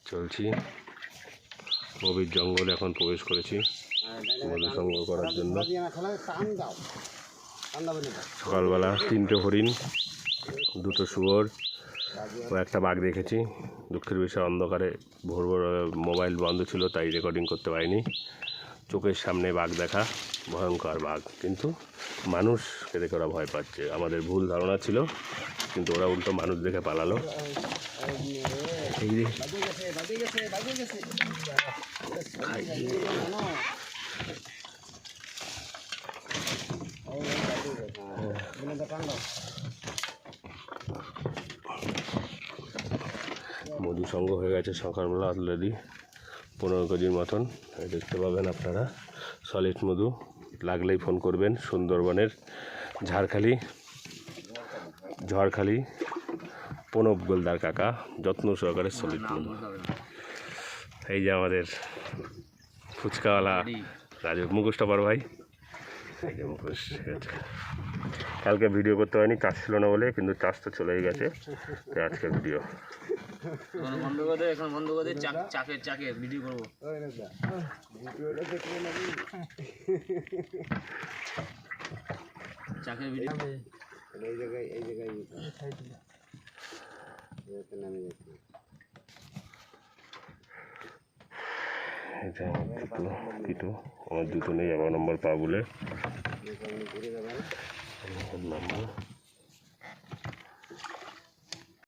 চলছি গভীর জঙ্গলে, এখন প্রবেশ করেছি মধু সংগ্রহ করার জন্য। সকালবেলা 3টে হরিণ, 2টো শুয়োর ও একটা বাঘ দেখেছি। দুঃখের বিষয় অন্ধকারে ভোর ভোর মোবাইল বন্ধ ছিল, তাই রেকর্ডিং করতে পারিনি। চোখের সামনে বাঘ দেখা, ভয়ঙ্কর বাঘ, কিন্তু মানুষকে দেখে ওরা ভয় পাচ্ছে। আমাদের ভুল ধারণা ছিল, কিন্তু ওরা উল্টো মানুষ দেখে পালালো। মধু সংগ্রহ হয়ে গেছে সকালবেলা অলরেডি 15 কেজির মতন। দেখতে পাবেন আপনারা সলিড মধু। লাগলেই ফোন করবেন। সুন্দরবনের ঝড়খালি প্রণব গোলদার কাকা যত্ন সহকারে সলিড মধু। এই যে আমাদের ফুচকাওয়ালা রাজু, মুখোশটা পার ভাই, এই যে মুখোশ। কালকে ভিডিও করতে হয়নি, চাষ ছিল না বলে, কিন্তু চাষ তো চলেই গেছে, তাই আজকের ভিডিও বন্ধ করে এখন বন্ধ করে চাকের ভিডিও করবো। চাকের ভিডিও এই জায়গায় এটা কিটো আমার জুতো নেই 11 নম্বর পা বলে নাম্বার